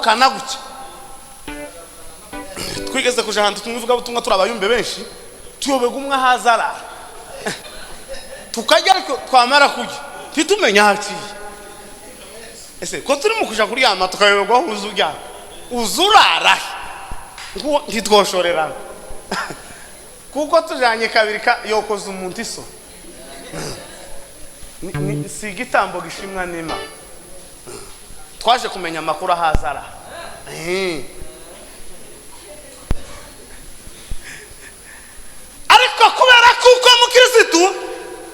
tukagarukana gutya. Twigeze kuja hantu tumwivuga butumwa turabayumbe benshi tuyobega umwe hazara tukajya ariko twamara kujya ntitumenya haciye. Ese ko turi mu kuja kuri yama tukayobegwa uzujya uzurara ngo ntitwoshorerana kuko tujanye kabiri ka yokoza umuntu iso si gitambo gishimwa n'Imana. Twaje kumenya makuru hazara ariko kubera kuko mukirisitu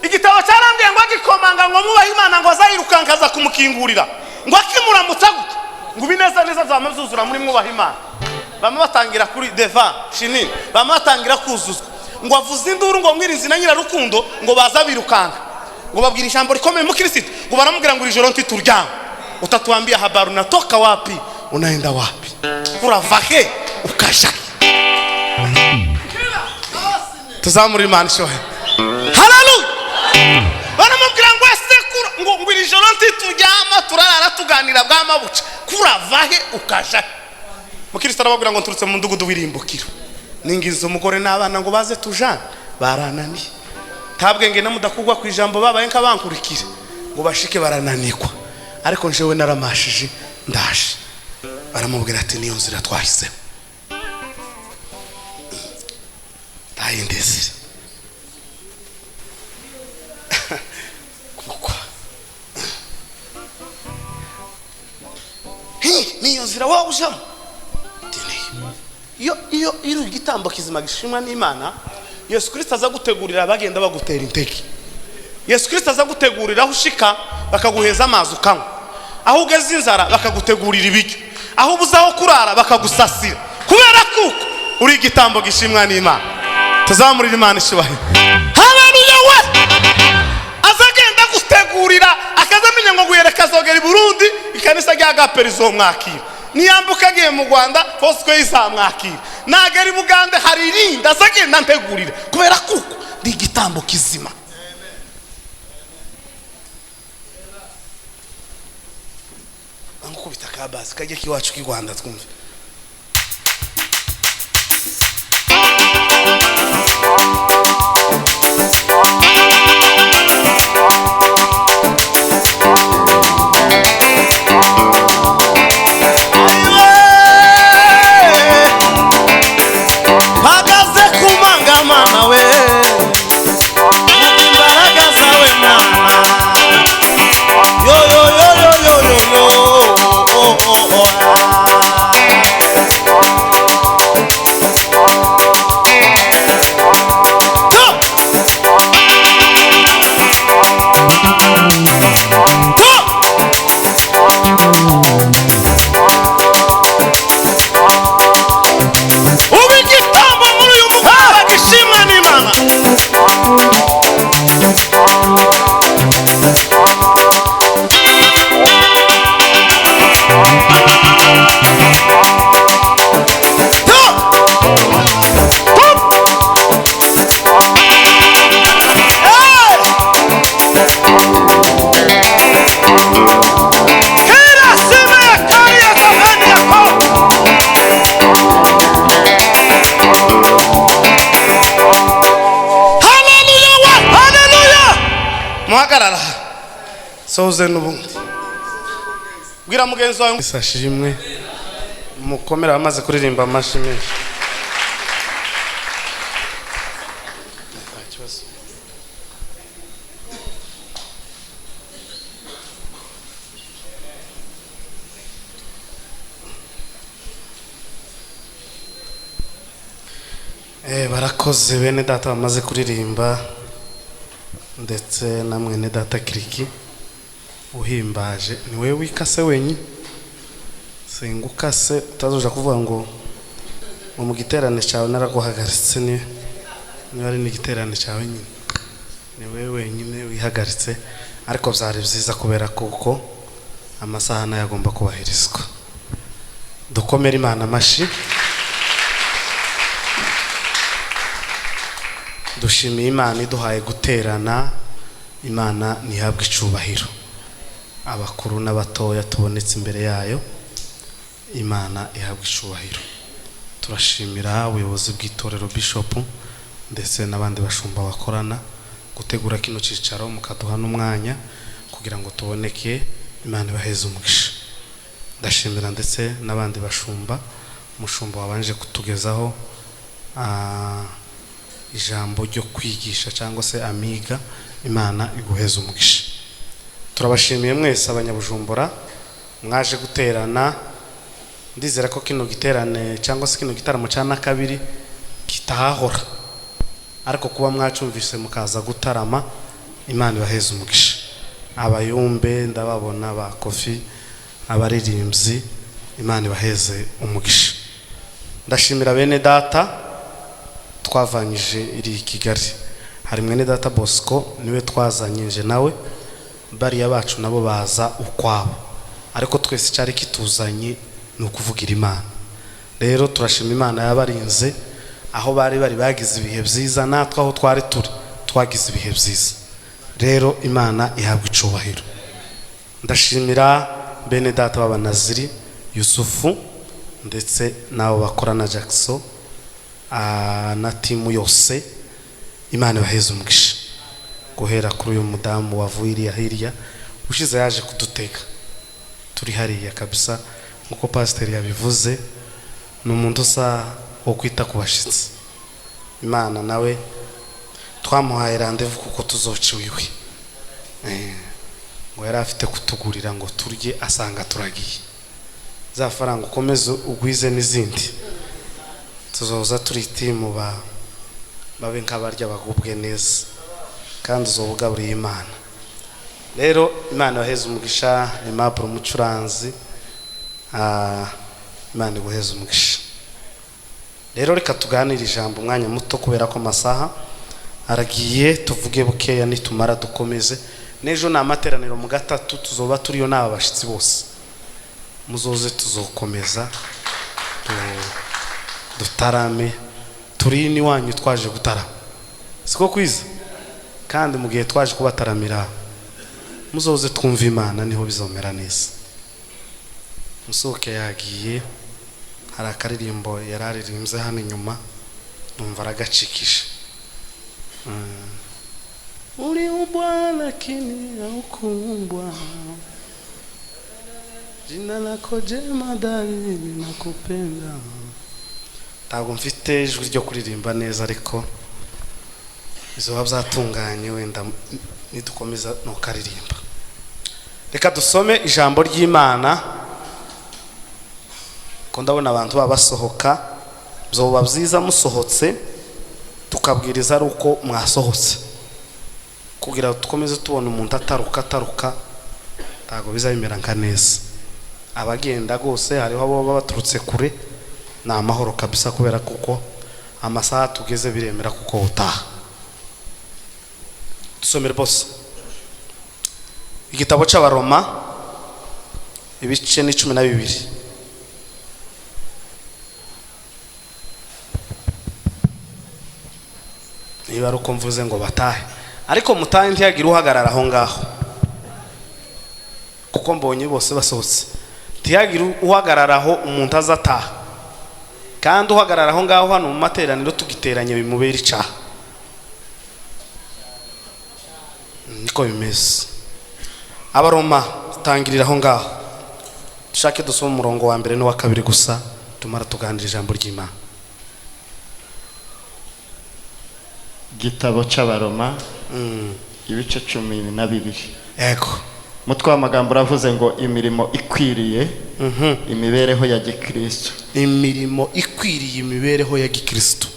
igitabo cyarambwiye ngo agikomanga ngo mubahe Imana ngo azayirukankaza kumukingurira ngo akimuramutsa gute ngo bineza neza zamazuzura muri mwubahe Imana. Bamwe batangira kuri deva shini, bamwe batangira kuzuzwa ngo avuze induru ngo mwirinzi na nyirarukundo ngo baza birukanga ngo babwira ijambo rikomeye mukirisitu ngo baramubwira ngo ijoro ntituryama utatuambia habari unatoka wapi unaenda wapi uravahe ukaja. Tuzamuri Imana shohe haleluya. Baramubwira ngo esekuru ngo ijoro ntituryama turarara tuganira bw'amabuca kuravahe ukaja. Mukristo arababwira ngo nturutse mu ndugudu wirimbukiro ningize umugore n'abana ngo baze tujana barananiye tabwenge na mudakugwa ku ijambo babaye nkabankurikire ngo bashike barananirwa ariko njewe naramashije ndaje. Baramubwira ati niyo nzira twahise tayindeze kuko niyo nzira wawe ujamo iyo iri igitambo kizima gishimwa n'Imana. Yesu Kristo aza gutegurira bagenda bagutera intege. Yesu Kristo aza gutegurira aho ushika bakaguheza amazi ukanywa, aho ugeze inzara bakagutegurira ibiryo, aho ubuzaho kurara bakagusasira kubera kuko uri igitambo gishimwa n'Imana. Tuzamurira Imana ishubahiro haleluya. We azagenda gutegurira akazamenya ngo guyereka zogera i Burundi ikanisa rya Gaperizo mwakira niyambuka agiye mu Rwanda Fosco izamwakira nagari Bugande hari irinda azagenda ntegurira kubera kuko ndi igitambo kizima. Anguko bitakabazi kajye kiwacu ki Rwanda twumve. Muhagarara soze n'ubundi bwira mugenzi wawe isashimwe mukomera bamaze kuririmba amashimwe. Barakoze bene data bamaze kuririmba ndetse na mwene data Kiriki uhimbaje ni wewe wikase wenyine singukase utazoja kuvuga ngo mu giterane cyawe naraguhagaritse ni ari ni giterane cyawe nyine ni wewe wenyine wihagaritse ariko byari byiza kubera kuko amasaha nayagomba kubahirizwa. Dukomere Imana amashi dushimiye Imana iduhaye guterana. Imana nihabwe icubahiro. Abakuru n'abatoya tubonetse imbere yayo imana ihabwa icubahiro. Turashimira ubuyobozi bw'itorero Bishop ndetse n'abandi bashumba bakorana gutegura kino cicaro mukaduha n'umwanya kugira ngo tuboneke. Imana ibaheze umugisha. Ndashimira ndetse n'abandi bashumba, umushumba wabanje kutugezaho ijambo ryo kwigisha cyangwa se amiga. Imana iguheze umugisha. Turabashimiye mwese abanyabujumbura mwaje guterana. Ndizera ko kino giterane cyangwa se kino gitaramo cyana kabiri kitahahora, ariko kuba mwacumvise mukaza gutarama, Imana ibaheze umugisha. Abayumbe ndababona, ba Kofi, abaririmbyi, Imana ibaheze umugisha. Ndashimira bene data twavanyije iri Kigali. Hari mwene data Bosco niwe twazanyije nawe, bariya bacu nabo baza ukwabo, ariko twese cyari kituzanye ni ukuvugira Imana. Rero turashima Imana yabarinze aho bari bagize ibihe byiza, natwe aho twari turi twagize ibihe byiza. Rero Imana ihabwa icubahiro. Ndashimira bene data b'abanaziri Yusufu ndetse nabo bakorana Jackson na timu yose. Imana ibaheze umugisha. Guhera kuri uyu mudamu wavuye hirya ushize yaje kudutega, turi hariya kabisa nkuko pastor yabivuze, n'umuntu usa wo kwita ku bashitsi. Imana nawe twamuhaye rendez-vous kuko tuzoca iwiwe, ngo yari afite kutugurira ngo turye, asanga turagiye. Za faranga ukomeze ugwize n'izindi, tuzoza turi timu babe nk'abarya bagubwe neza, kandi uzobugaburiye Imana. Rero Imana ibaheze umugisha. Aimable umucuranzi, Imana iguheze umugisha. Rero reka tuganire ijambo umwanya muto kubera ko amasaha aragiye, tuvuge bukeya nitumara dukomeze. Nejo na materaniro mu gatatu tuzoba turiyo n'aba bashitsi bose, muzoze tuzokomeza dutarame. Turi ni wanyu twaje gutarama, siko kwiza, kandi mu gihe twaje kubataramira muzoze twumva Imana, niho bizomera neza. Musoke yagiye, hari akaririmbo yararirimbye hano inyuma numva aragacikisha. Uliumbwa lakini haukuumbwa, jina lako jema dali nakupenda. Ntabwo mfite ijwi ryo kuririmba neza, ariko izoba byatunganye wenda nidukomeza no karirimba. Reka dusome ijambo ry'Imana ko ndabona abantu babasohoka. Byoba byiza musohotse tukabwiriza ari uko mwasohotse, kugira tukomeze tubona umuntu ataruka, ntabwo bizabimera nka neza. Abagenda gose hariho abo baturutse kure, na amahoro kabisa, kubera kuko amasaha tugeze biremera kuko utaha. Dusomere bose igitabo cy'Abaroma ibice ni 12. Niba ari uko mvuze ngo batahe, ariko mutahe ntiyagira uhagarara aho ngaho, kuko mbonye bose basohotse. Ntiyagira uhagarara aho umuntu azataha, kandi uhagarara aho ngaho hano mu materaniro tugiteranye bimubera icaha. Niko bimeze. Abaroma tangirira aho ngaho, dushake dusoma umurongo wa mbere n'uwa kabiri gusa, tumara tuganira ijambo ry'Imana. Gitabo cy'Abaroma ibice 12. Yego. Mutwe w'amagambo uravuze ngo imirimo ikwiriye imibereho ya Gikristo. Imirimo ikwiriye imibereho ya Gikristo.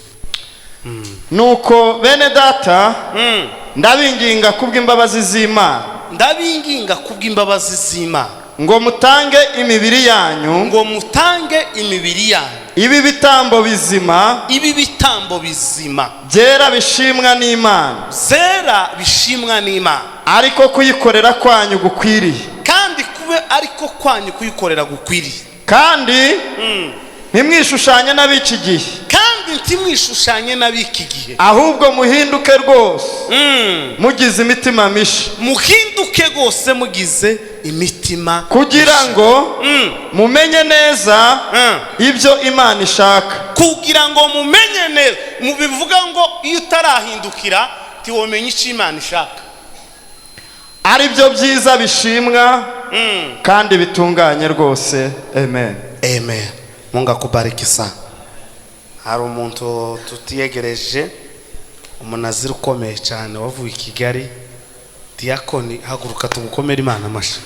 Nuko bene data ndabinginga kubw'imbabazi z'Imana, ndabinginga kubw'imbabazi z'Imana, ngo mutange imibiri yanyu, ibi bitambo bizima, byera bishimwa n'Imana, ariko kuyikorera kwanyu gukwiriye, kandi kube ariko kwanyu kuyikorera gukwiriye. Kandi ntimwishushanye n'ab'iki gihe, ahubwo muhinduke rwose mugize imitima misha, muhinduke rwose mugize imitima kugira ngo mumenye neza ibyo Imana ishaka. kugira ngo mumenye neza, bivuga ngo iyo utarahindukira tiwomenye icyo Imana ishaka, ari byo byiza bishimwa kandi bitunganye rwose. Amen. Amen. Mungu akubariki sana. Hari umuntu tutiyegereje, umunaziri ukomeye cyane wavuye i Kigali, Diakoni, haguruka tugukomere Imana amashyi.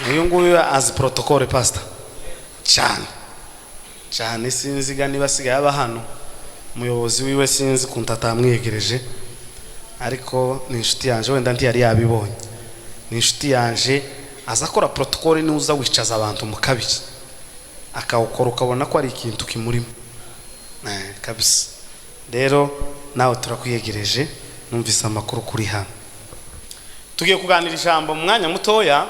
Uyu nguyu azi protocole pastor cyane cyane, sinziga niba asigaye aba hano, umuyobozi wiwe sinzi kunta atamwiyegereje, ariko ni inshuti yanje, wenda ntiyari yabibonye, ni inshuti yanje, aza akora protocole, ni uza wicaza abantu mu kabiri akawukora ukabona ko ari ikintu kimurimo kabisa. Rero nawe turakwiyegereje, numvise amakuru kuri hano. Tugiye kuganira ijambo mu mwanya mutoya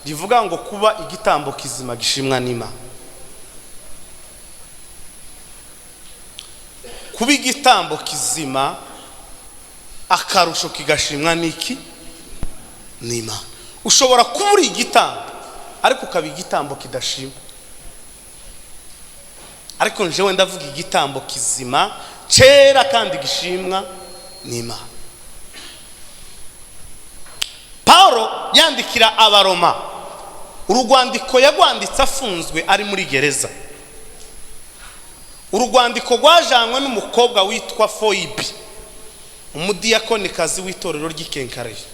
rivuga ngo kuba igitambo kizima gishimwa n'Imana. Kuba igitambo kizima akarusho kigashimwa n'iki? N'Imana. Ushobora kuba uri igitambo ariko ukaba igitambo kidashimwa, ariko njewe ndavuga igitambo kizima cyera kandi gishimwa n'Imana. Paulo yandikira Abaroma, urugwandiko yagwanditse afunzwe ari muri gereza. Urugwandiko rwajanywe n'umukobwa witwa Foibi, umudiyakonikazi w'itorero ry'Ikenkariye,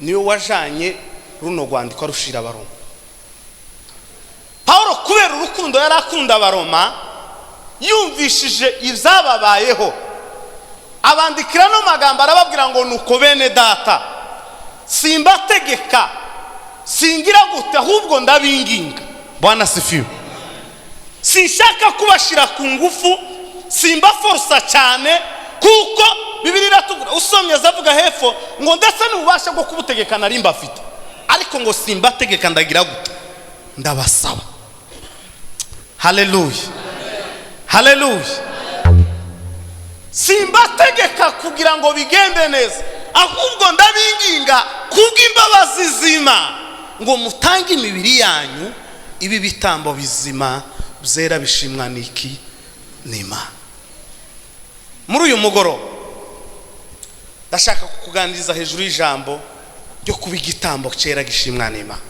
niwe wajanye runo rwandiko arushira Abaroma. Paulo kubera urukundo yari akunda Abaroma, yumvishije ibyababayeho, abandikira no magambo arababwira ngo nuko bene data, simbategeka, singira gute, ahubwo ndabinginga. Bwana sifiwe. Sinshaka kubashira ku ngufu, simba forsa cyane, kuko Bibiliya iratubwira, usomye azavuga hepfo ngo ndetse n'ububasha bwo kubutegeka nari mbafite, ariko ngo simbategeka, ndagira gute, ndabasaba. Haleluya, haleluya. Simbategeka kugira ngo bigende neza, ahubwo ndabinginga kubw'imbabazi zima ngo mutange imibiri yanyu ibi bitambo bizima byera bishimwa n'iki? N'Imana. Muri uyu mugoroba ndashaka kukuganiriza hejuru y'ijambo ryo kuba igitambo cyera gishimwa n'Imana.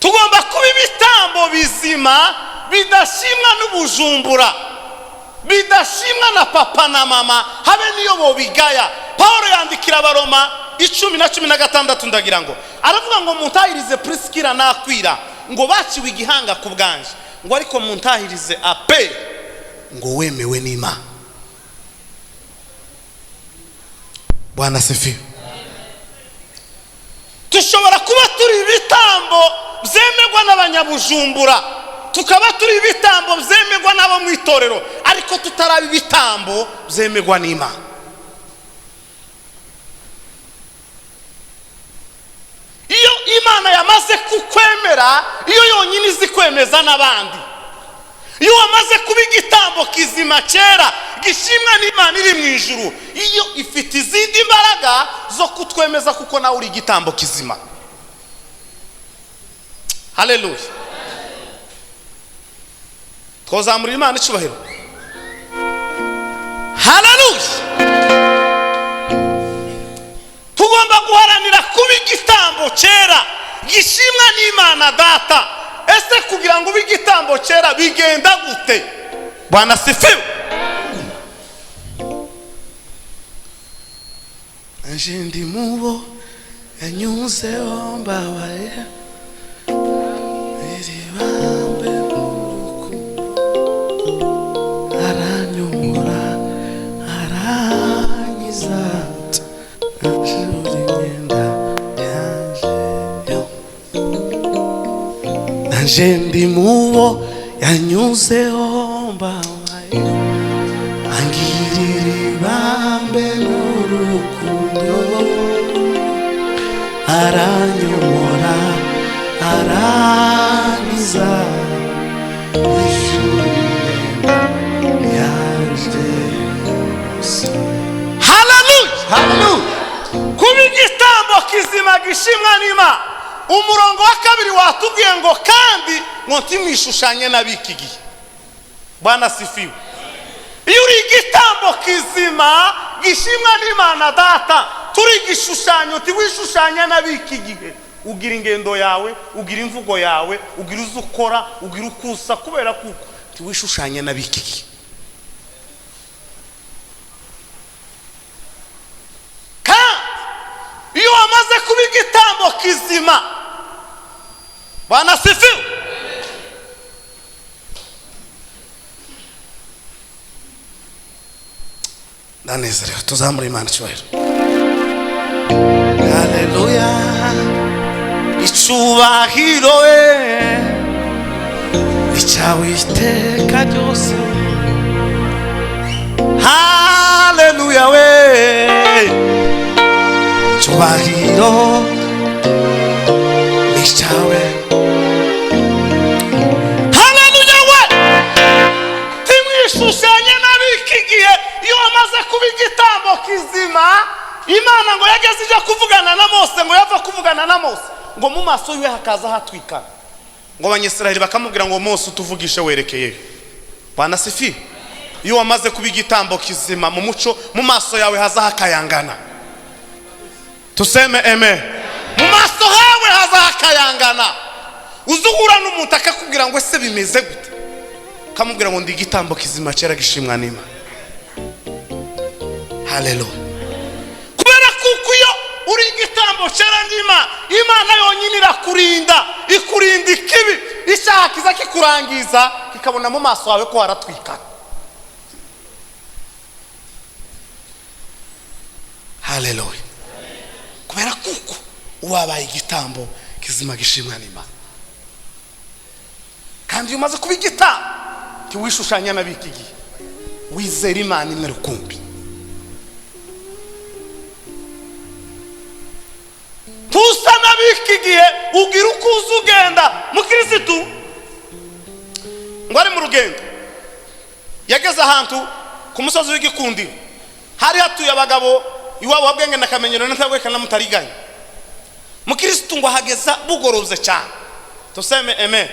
Tugomba kuba ibitambo bizima bidashimwa n'ubujumbura, bidashimwa na papa na mama, habe niyo bobigaya. Paulo yandikira Abaroma 10:16 ndagira ngo aravuga ngo muntahirize Priskila na Akwila ngo baciwe igihanga ku bwanje, ngo ariko muntahirize Apele ngo wemewe n'Imana. Bwana sifiwe. Tushobora kuba turi ibitambo byemerwa n'abanyabujumbura, tukaba turi ibitambo byemerwa n'abo mu itorero, ariko tutarabi ibitambo byemerwa n'Imana. Iyo Imana yamaze kukwemera, iyo yonyine izi kwemeza n'abandi, iyo wamaze kuba igitambo kizima cyera gishimwa n'Imana iri mu ijuru, iyo ifite izindi mbaraga zo kutwemeza kuko nawe uri igitambo kizima. Haleluya. Twazamurira Imana icyubahiro. Haleluya. Tugomba guharanira kuba igitambo cyera gishimwa n'Imana Data. Ese kugira ngo ube igitambo cyera bigenda gute? Bwana sifiwe. Anje ndi mubo yanyuzeho mbabaye, iribambe murukundo, aranyumura aranyiza, ajuri imyenda yanje. Anje ndi mubo yanyuzeho mbabaye, angirira ibambe n'urukundo, aranyomora arangiza, wishyura imyenda yanje. kizima gishimwa n'Imana. Umurongo wa kabiri watubwiye ngo kandi ngo ntimwishushanye n'abiki gihe. Bwana sifiwe. Iyo uri igitambo kizima gishimwa n'Imana Data, turi igishushanyo tiwishushanya n'abiki gihe. Ugira ingendo yawe, ugira imvugo yawe, ugira uzukora, ugira ukusa kubera kuko tiwishushanya n'abiki gihe. Iyo wamaze kuba igitambo kizima, Bwana sifiwe, ndanezerewe. Tuzamure Imana icyubahiro. Haleluya. Icyubahiro icyawe iteka ryose. Haleluya icyubahiro icyawe. Haleluya timwishushanye n'abiki gihe. Iyo wamaze kuba igitambo kizima, Imana ngo yageze ije kuvugana na Mose, ngo yava kuvugana na Mose, ngo mu maso yiwe hakaza hatwikana, ngo Abanyisiraheli bakamubwira ngo Mose utuvugishe werekeye. Bwana sifi. Iyo wamaze kuba igitambo kizima, mu muco mu maso yawe haza hakayangana. Tuseme amen. Mu maso hawe haza hakayangana. Uzuhura n'umuntu akakubwira ngo ese bimeze gute, kamubwira ngo ndi igitambo kizima cyera gishimwa n'Imana. Haleluya. Kubera kuko iyo uri igitambo cyera n'Imana, Imana yonyine irakurinda, ikurinda ikibi, icyaha kiza kikurangiza kikabona mu maso hawe ko haratwikana. Haleluya. Kubera kuko wabaye igitambo kizima gishimwa n'Imana. Kandi iyo umaze kuba igitambo tiwishushanya n'abiki gihe, wizera Imana imwe rukumbi. Tusa n'abiki gihe ugira ukuza ugenda. Mukirisitu ngo ari mu rugendo, yageze ahantu ku musozi w'igikundiro, hari hatuye abagabo iwabo wabwenge na kamenyero n'ntagwekana mutariganya. Mukirisitu ngo hageza bugorobye cyane. Tuseme amen.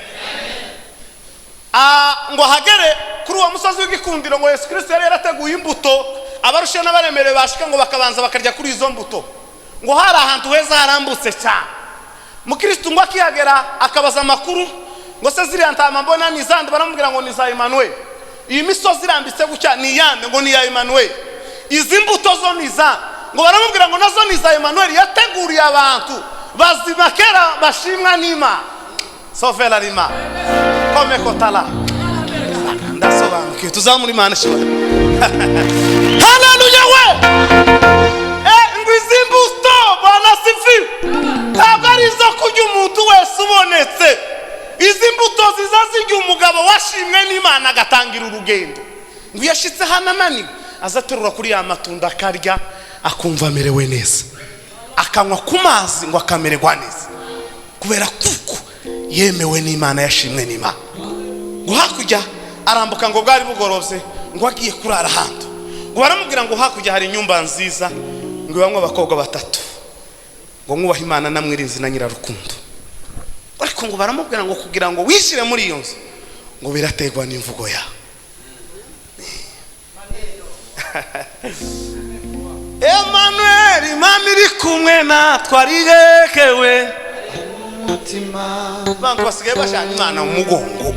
Ngo hagere kuri uwo musozi w'igikundiro, ngo Yesu Kristo yari yarateguye imbuto, abarushe n'abaremere bashika ngo bakabanza bakarya kuri izo mbuto. Ngo hari ahantu heza harambutse cyane. Mukristo ngo akihagera akabaza amakuru, ngo se ziriya ntama mbona ni zande, baramubwira ngo ni za Emmanuel. Iyi misozi irambitse gutya ni yande, ngo ni ya Emmanuel. Izi mbuto zo ni za, ngo baramubwira ngo nazo ni za Emmanuel, yateguriye abantu bazima kera bashimwa n'Imana. Sofela rima kome kotala ndasobanukiwe. Tuzamure Imana ishimwe. Haleluya ngwizi mbuto Bwana sifi. Ntabwo ari izo kurya umuntu wese ubonetse. Izi mbuto ziza zirya umugabo washimwe n'Imana agatangira urugendo. Ngo yashitse hano ananiwe, azaterura kuri ya matunda akarya, akumva amerewe neza, akanywa ku mazi ngo akamererwa neza, kubera kuko yemewe n'Imana, yashimwe n'Imana. Ngo hakurya arambuka ngo bwari bugorobye, ngo agiye kurara hantu, ngo baramubwira ngo hakurya hari inyumba nziza, ngo bamwe abakobwa batatu, ngo mwubahe Imana namwirinzi na nyirarukundo. Ariko ngo baramubwira ngo kugira ngo wishire muri iyo nzu, ngo birategwa n'imvugo yawe. Emmanuel, Imana iri kumwe natwe, arihekewe mutima. Bantu basigaye bashaka Imana mu mugongo.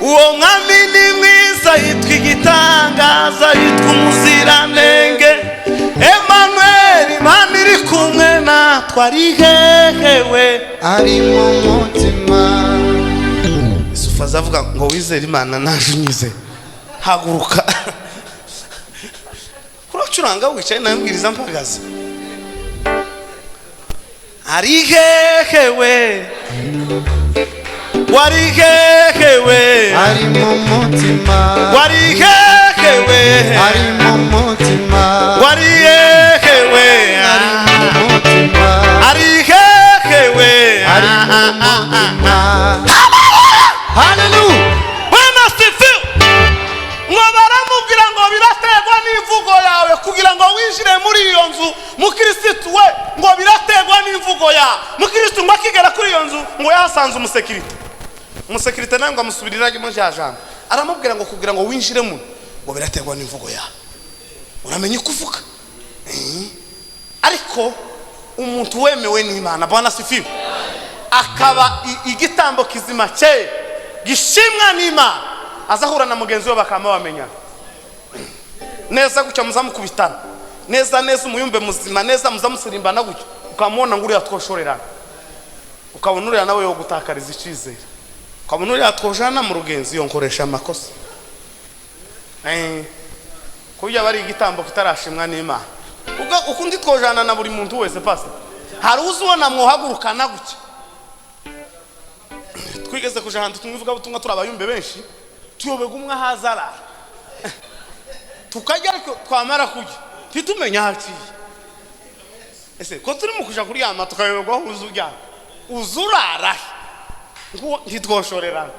Uwo mwami ni mwiza, yitwa igitangaza, yitwa umuziranenge. Emmanuel, Imana iri kumwe natwe, arihekewe ari mu mutima. Isufa azavuga ngo wizere Imana naje unyizere. Haguruka. Kuracuranga wicaye nambwiriza mpagaze. Arihekewe warihekewe ari mu mutima, warihekewe ari mu mutima, warihekewe ari mu mutima, arihekewe ari mu mutima. Hallelujah. Bwana sifiwe. Ngo baramubwira ngo birategwa n'imvugo yawe kugira ngo winjire muri iyo nzu nzu mukirisitu we ngo birategwa n'imvugo ya mukirisitu ngo akigera kuri iyo nzu ngo yasanze umusekirite nawe ngo amusubirirage mu jambo aramubwira ngo kugira ngo winjiremo ngo birategwa n'imvugo ya uramenye kuvuga ariko umuntu wemewe n'Imana Bwana sifiwe akaba igitambo kizima cye gishimwa n'Imana azahura na mugenzi we bakama bamenyana neza gucya muzamukubitana neza umuyumbe muzima neza muzamusirimbana gucyo ukamubona ngo uriya twoshorerana ukabona uriya nawe yo gutakariza icizere ukabona uriya twojana mu rugenzi yo nkoresha amakosa kubya bari igitambo kitarashimwa n'Imana ukundi twojana na buri muntu wese pastor hari uzubona mwohagurukana gucyo twigeze kuja hantu tumwivuga butumwa turabayumbe benshi tuyobega umwe hazara tukajya ariko twamara kujya titumenya hakiye ese ko turi mu kuja kuri yama tukayobegwa uzujya uzurara ngo ntitwoshorerana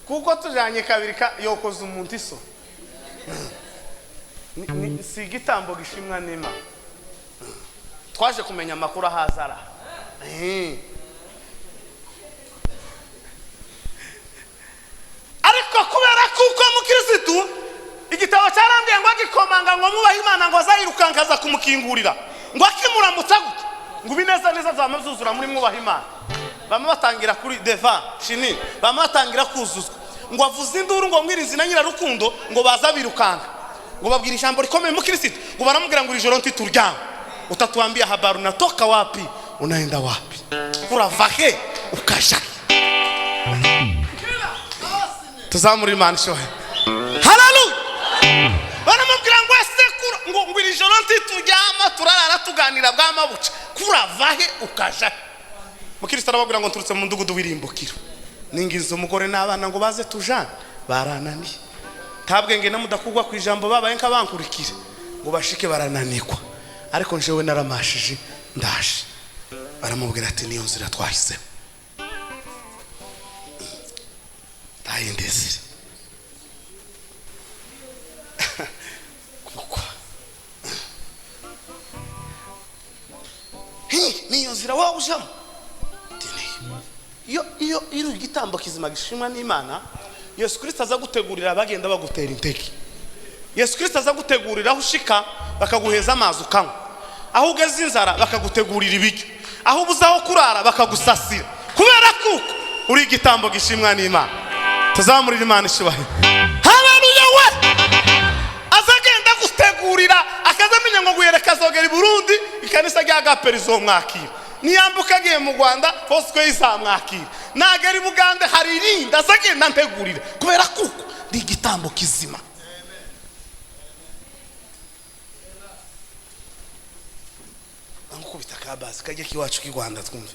kuko tujanye kabiri yokoza umuntu iso si igitambo gishimwa n'Imana twaje kumenya amakuru ahazara ariko kubera kuko mukirisitu igitabo cyarambwiye ngo agikomanga ngo mubahe Imana ngo azayirukankaza kumukingurira ngo akimuramutsa gute ngo bineza zamazuzura muri mwubahe Imana bamwe batangira kuri deva shini bamwe batangira kuzuzwa ngo avuze induru ngo mwirizi na nyirarukundo ngo baza birukanka ngo babwira ijambo rikomeye mukirisitu ngo baramubwira ngo ijoro ntituryama utatuambia habari unatoka wapi unaenda wapi uravahe ukasha tuzamura Imana shohe haleluya baramubwira ngo asekuru ngo ijoro ntituryama turarara tuganira bw'amabuca kuravahe ukaja mukristo arababwira ngo nturutse mu ndugudu wirimbukiro ningize umugore n'abana ngo baze tujana barananiye tabwenge na mudakugwa ku ijambo babaye nkabankurikira ngo bashike barananirwa ariko njewe naramashije ndaje baramubwira ati niyo nzira twahise ndayindeze kuko niyo nzira waba ujamo iyo igitambo kizima gishimwa n'Imana Yesu Kristo aza gutegurira bagenda bagutera intege Yesu Kristo aza gutegurira aho ushika bakaguheza amazi ukanywa aho ugeze inzara bakagutegurira ibiryo aho ubuzaho kurara bakagusasira kubera kuko uri igitambo gishimwa n'Imana tuzamurira Imana ishubahiro haleluya we azagenda gutegurira akazamenya ngo guyereka zogera i Burundi ikanisa rya Gaperizo mwakira niyambuka agiye mu Rwanda Fosco izamwakira nagera i Bugande hari irinda azagenda ntegurira kubera kuko ndi igitambo kizima angukubita kabazi kajye kiwacu ki Rwanda twumve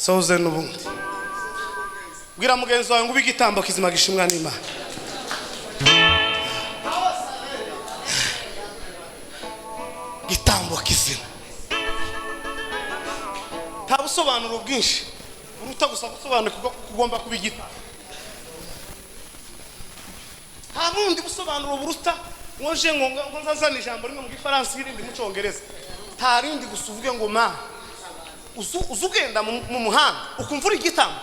soze n'ubundi bwira mugenzi wawe ngo ubigitambo kizima gishimwa n'Imana gitambo kizima nta busobanuro bwinshi uburuta gusa gusobanura kugomba kubigita nta bundi busobanuro buruta ngoje ngo nzazana ijambo rimwe mu gifaransa irindi mu cyongereza nta rindi gusa uvuge ngo ma uzugenda mu muhanda ukumva uri igitambo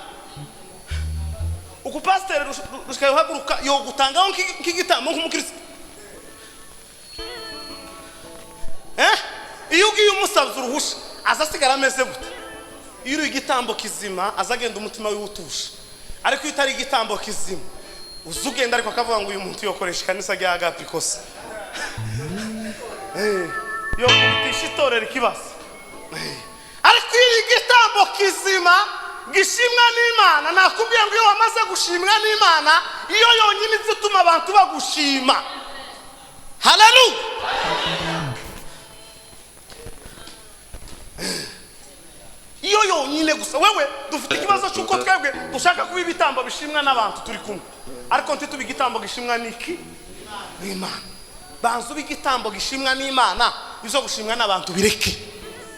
uku pasteur rushikayohaguruka yo gutangaho nk'igitambo nk'umukristo iyo ugiye umusabye uruhusha azasigara ameze gute iyo uri igitambo kizima azagenda umutima wiwutusha ariko iyo utari igitambo kizima uzugenda ariko akavuga ngo uyu muntu yokoresha kanisa rya Agape ikosa yo kubitisha itorero ikibazo ariko iyo igitambo kizima gishimwa n'Imana nakubwiye ngo iyo wamaze gushimwa n'Imana iyo yonyine izituma abantu bagushima. Haleluya. Iyo yonyine gusa wewe dufite ikibazo cyuko twebwe dushaka kuba ibitambo bishimwa n'abantu turi kumwe ariko ntituba igitambo gishimwa n'iki n'Imana. Banzu bigitambo gishimwa n'Imana izo gushimwa n'abantu bireke.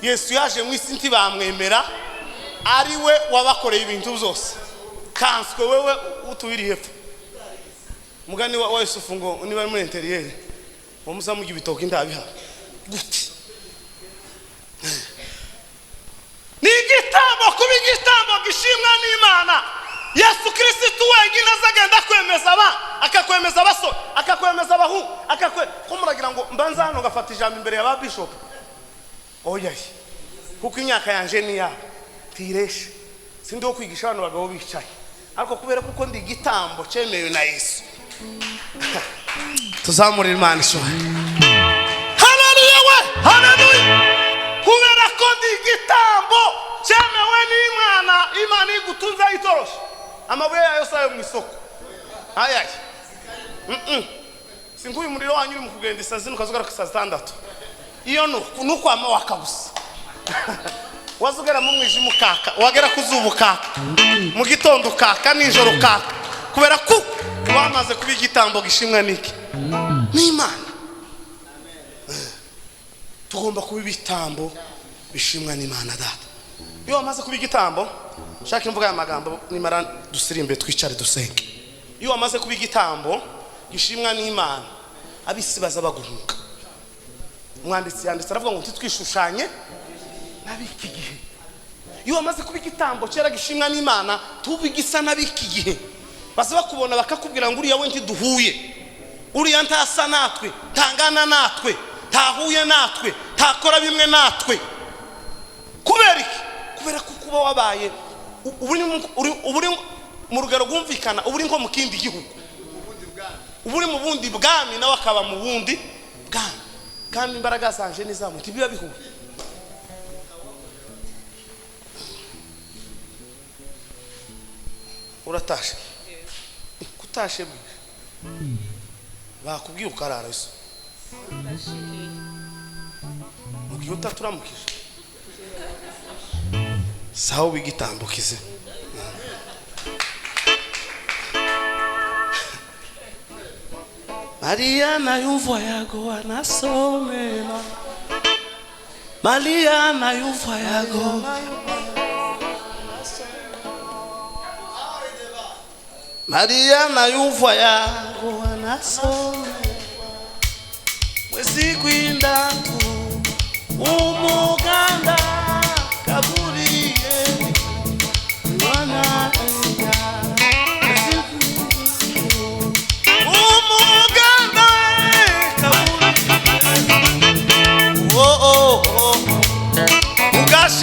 Yesu yaje mu isi ntibamwemera ari we wabakoreye ibintu byose kanswe wewe utubiri hepfo mugani wa Yusufu ngo niba muri interieur bamuzamuga ibitoki ndabiha gute ni igitambo kuba igitambo gishimwa n'Imana. Yesu Kristo wenyine azagenda kwemeza akakwemeza abasore akakwemeza abahungu kumuragira ngo mbanza hano ngafata ijambo imbere ya bishop oya kuko imyaka yanje ni ya tireshe sindi wo kwigisha abantu bagabo bicaye ariko kubera kuko ndi igitambo cyemewe na Yesu tuzamura Imana ishobora. Haleluya. Haleluya. Kubera ko ndi igitambo cyemewe n'Imana, Imana igutunze itoroshe amabuye yayo sayo mu isoko ayaye singuye umuriro wanyu uri mu kugenda isazi nukazugara ku saa 6 iyo nuko ama wakabusa wazugera mu mwijima ukaka wagera kuzuba ukaka mu gitondo ukaka nijoro ukaka kubera ko wamaze kuba igitambo gishimwa n'iki n'Imana. Tugomba kuba ibitambo bishimwa n'Imana data. Iyo wamaze kuba igitambo shaka imvuga y'amagambo nimara dusirimbe twicare dusenge. Iyo wamaze kuba igitambo gishimwa n'Imana abisi baza baguhuka. Umwanditsi yanditse aravuga ngo titwishushanye nabiki gihe. Iyo wamaze kuba igitambo cyera gishimwa n'Imana tubigisa nabiki gihe baza bakubona bakakubwira ngo uriya we ntiduhuye uriya ntasa natwe tangana natwe tahuye natwe takora bimwe natwe kubera iki kubera ko kuba wabaye uburi mu rugero rwumvikana uburi nko mu kindi gihugu uburi mu bundi bwami nawe akaba mu bundi bwami kandi imbaraga zanje nizamu tibiba bihuye. Uratashe kutashe bakubwiye ukarara iso mugiye utaturamukije saho bigitambukize Maria na yumva yago anasomela Maria na yumva yago Maria na yumva yago anasomela mwezi kwindangu umuganda